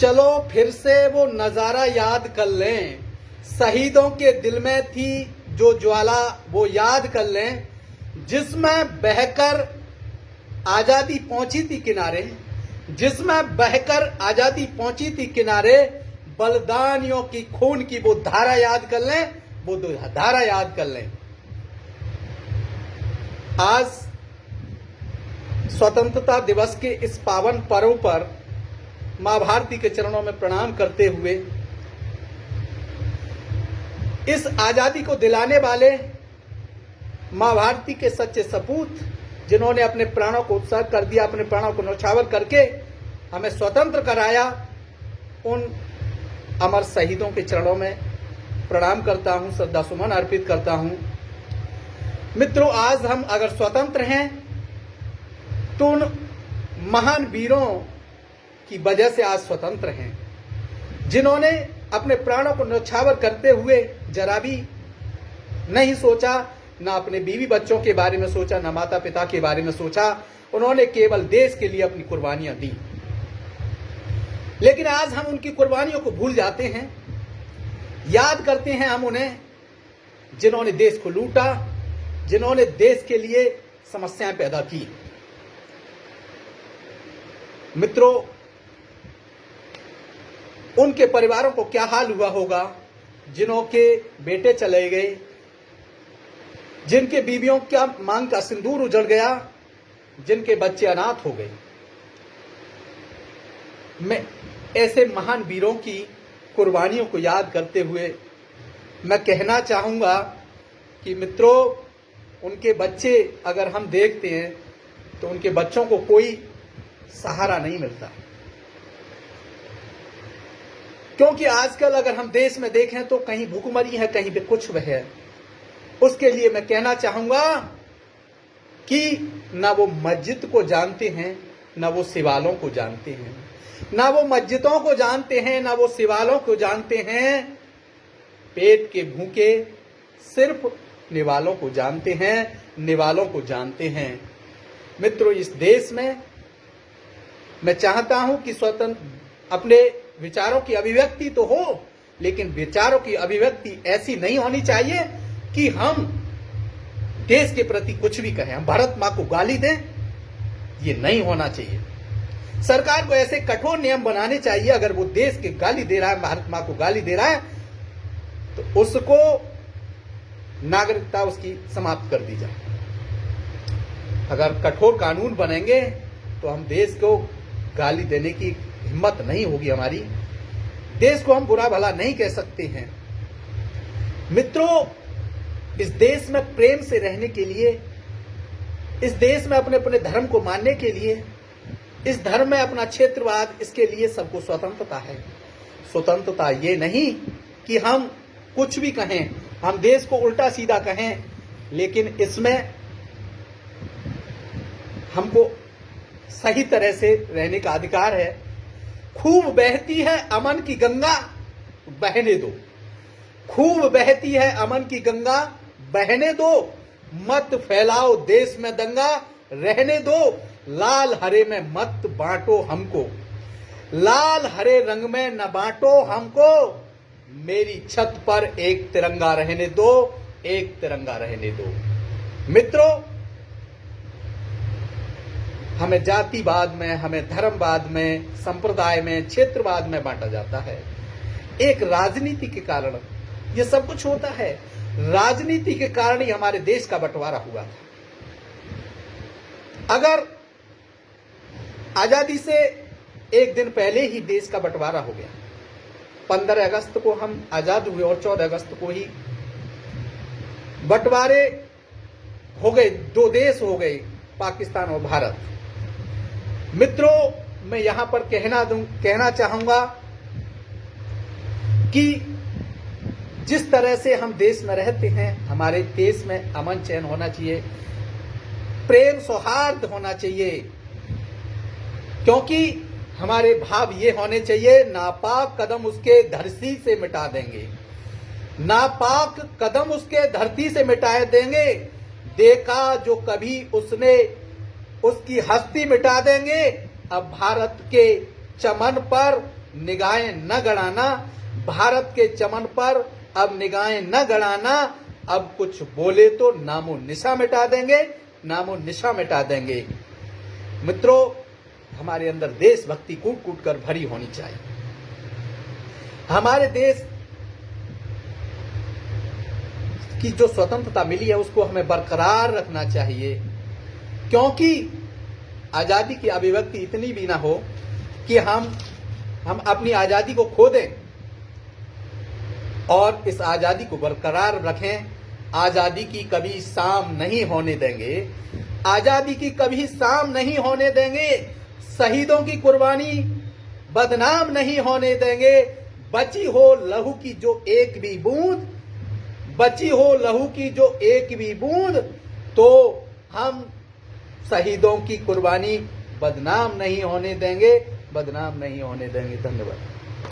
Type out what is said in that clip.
चलो फिर से वो नजारा याद कर लें, शहीदों के दिल में थी जो ज्वाला वो याद कर लें, जिसमें बहकर आजादी पहुंची थी किनारे, जिसमें बहकर आजादी पहुंची थी किनारे। बलिदानियों की खून की वो धारा याद कर लें, वो धारा याद कर लें। आज स्वतंत्रता दिवस के इस पावन पर्व पर मां भारती के चरणों में प्रणाम करते हुए इस आजादी को दिलाने वाले मां भारती के सच्चे सपूत, जिन्होंने अपने प्राणों को उत्सर्ग कर दिया, अपने प्राणों को न्यौछावर करके हमें स्वतंत्र कराया, उन अमर शहीदों के चरणों में प्रणाम करता हूं, श्रद्धा सुमन अर्पित करता हूं। मित्रों, आज हम अगर स्वतंत्र हैं तो उन महान वीरों की वजह से आज स्वतंत्र हैं, जिन्होंने अपने प्राणों को न्यौछावर करते हुए जरा भी नहीं सोचा, ना अपने बीवी बच्चों के बारे में सोचा, ना माता पिता के बारे में सोचा। उन्होंने केवल देश के लिए अपनी कुर्बानियां दी। लेकिन आज हम उनकी कुर्बानियों को भूल जाते हैं, याद करते हैं हम उन्हें जिन्होंने देश को लूटा, जिन्होंने देश के लिए समस्याएं पैदा की। मित्रों, उनके परिवारों को क्या हाल हुआ होगा जिन्हों के बेटे चले गए, जिनके बीवियों का मांग का सिंदूर उजड़ गया, जिनके बच्चे अनाथ हो गए। मैं ऐसे महान वीरों की कुर्बानियों को याद करते हुए मैं कहना चाहूंगा कि मित्रों, उनके बच्चे अगर हम देखते हैं तो उनके बच्चों को कोई सहारा नहीं मिलता, क्योंकि आजकल अगर हम देश में देखें तो कहीं भूखमरी है, कहीं पे कुछ है। उसके लिए मैं कहना चाहूंगा कि ना वो मस्जिद को जानते हैं, ना वो सिवालों को जानते हैं, ना वो मस्जिदों को जानते हैं, ना वो सिवालों को जानते हैं। पेट के भूखे सिर्फ निवालों को जानते हैं, निवालों को जानते हैं। मित्रों, इस देश में मैं चाहता हूं कि स्वतंत्र अपने विचारों की अभिव्यक्ति तो हो, लेकिन विचारों की अभिव्यक्ति ऐसी नहीं होनी चाहिए कि हम देश के प्रति कुछ भी कहें, हम भारत मां को गाली दें। ये नहीं होना चाहिए। सरकार को ऐसे कठोर नियम बनाने चाहिए, अगर वो देश के गाली दे रहा है, भारत मां को गाली दे रहा है, तो उसको नागरिकता उसकी समाप्त कर दी जाए। अगर कठोर कानून बनेंगे तो हम देश को गाली देने की हिम्मत नहीं होगी हमारी, देश को हम बुरा भला नहीं कह सकते हैं। मित्रों, इस देश में प्रेम से रहने के लिए, इस देश में अपने अपने धर्म को मानने के लिए, इस धर्म में अपना क्षेत्रवाद, इसके लिए सबको स्वतंत्रता है। स्वतंत्रता ये नहीं कि हम कुछ भी कहें, हम देश को उल्टा सीधा कहें, लेकिन इसमें हमको सही तरह से रहने का अधिकार है। खूब बहती है अमन की गंगा, बहने दो। खूब बहती है अमन की गंगा, बहने दो। मत फैलाओ देश में दंगा, रहने दो। लाल हरे में मत बांटो हमको, लाल हरे रंग में न बांटो हमको। मेरी छत पर एक तिरंगा रहने दो, एक तिरंगा रहने दो। मित्रों, हमें जातिवाद में, हमें धर्मवाद में, संप्रदाय में, क्षेत्रवाद में बांटा जाता है। एक राजनीति के कारण ये सब कुछ होता है। राजनीति के कारण ही हमारे देश का बंटवारा हुआ था। अगर आजादी से एक दिन पहले ही देश का बंटवारा हो गया, 15 अगस्त को हम आजाद हुए और 14 अगस्त को ही बंटवारे हो गए, दो देश हो गए, पाकिस्तान और भारत। मित्रों, मैं यहां पर कहना चाहूंगा कि जिस तरह से हम देश में रहते हैं, हमारे देश में अमन चैन होना चाहिए, प्रेम सौहार्द होना चाहिए, क्योंकि हमारे भाव ये होने चाहिए, नापाक कदम उसके धरती से मिटा देंगे, नापाक कदम उसके धरती से मिटा देंगे। देखा जो कभी उसने उसकी हस्ती मिटा देंगे। अब भारत के चमन पर निगाहें न गड़ाना, भारत के चमन पर अब निगाहें न गड़ाना। अब कुछ बोले तो नामो निशा मिटा देंगे, नामो निशा मिटा देंगे। मित्रों, हमारे अंदर देशभक्ति कूट कूट कर भरी होनी चाहिए। हमारे देश की जो स्वतंत्रता मिली है उसको हमें बरकरार रखना चाहिए, क्योंकि आजादी की अभिव्यक्ति इतनी भी ना हो कि हम अपनी आजादी को खो दें, और इस आजादी को बरकरार रखें। आजादी की कभी शाम नहीं होने देंगे, आजादी की कभी शाम नहीं होने देंगे। शहीदों की कुर्बानी बदनाम नहीं होने देंगे। बची हो लहू की जो एक भी बूंद, बची हो लहू की जो एक भी बूंद, तो हम शहीदों की कुर्बानी बदनाम नहीं होने देंगे, बदनाम नहीं होने देंगे। धन्यवाद।